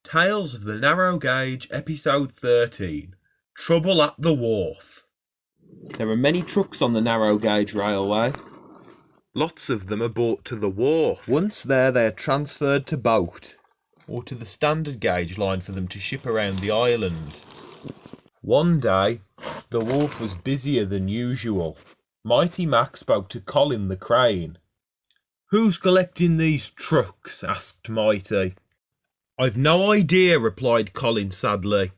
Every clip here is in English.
Tales of the Narrow Gauge, Episode 13. Trouble at the Wharf. There are many trucks on the narrow gauge railway. Lots of them are brought to the wharf. Once there, they are transferred to boat, or to the standard gauge line for them to ship around the island. One day, the wharf was busier than usual. Mighty Mac spoke to Colin the crane. "Who's collecting these trucks?" asked Mighty. "I've no idea," replied Colin sadly.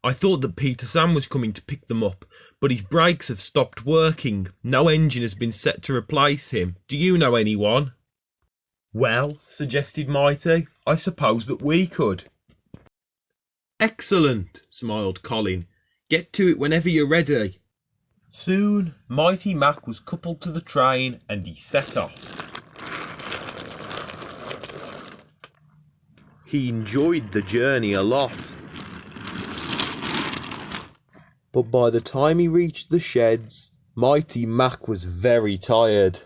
"I thought that Peter Sam was coming to pick them up, but his brakes have stopped working. No engine has been set to replace him. Do you know anyone?" "Well," suggested Mighty, "I suppose that we could." "Excellent," smiled Colin. "Get to it whenever you're ready." Soon, Mighty Mac was coupled to the train and he set off. He enjoyed the journey a lot. But by the time he reached the sheds, Mighty Mac was very tired.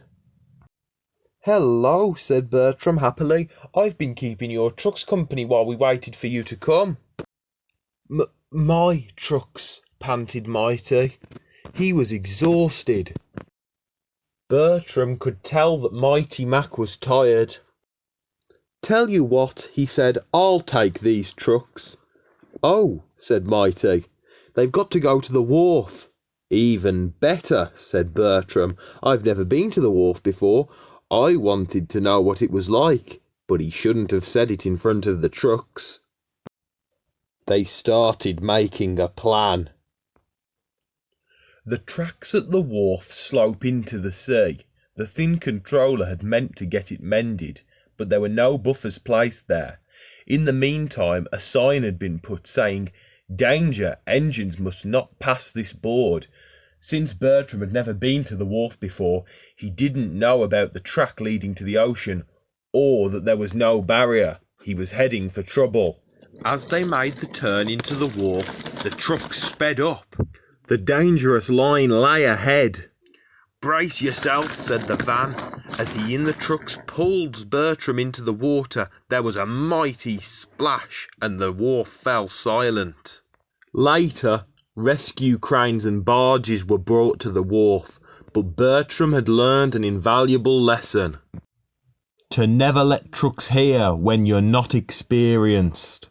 "Hello," said Bertram happily. "I've been keeping your trucks company while we waited for you to come." My trucks," panted Mighty. He was exhausted. Bertram could tell that Mighty Mac was tired. "Tell you what," he said, "I'll take these trucks." "Oh," said Mighty, "they've got to go to the wharf." "Even better," said Bertram. "I've never been to the wharf before. I wanted to know what it was like, but he shouldn't have said it in front of the trucks." They started making a plan. The tracks at the wharf slope into the sea. The thin controller had meant to get it mended, but there were no buffers placed there. In the meantime, a sign had been put saying, "Danger, engines must not pass this board." Since Bertram had never been to the wharf before, he didn't know about the track leading to the ocean, or that there was no barrier. He was heading for trouble. As they made the turn into the wharf, the truck sped up. The dangerous line lay ahead. "Brace yourself," said the van. As he in the trucks pulled Bertram into the water, there was a mighty splash and the wharf fell silent. Later, rescue cranes and barges were brought to the wharf, but Bertram had learned an invaluable lesson. To never let trucks hear when you're not experienced.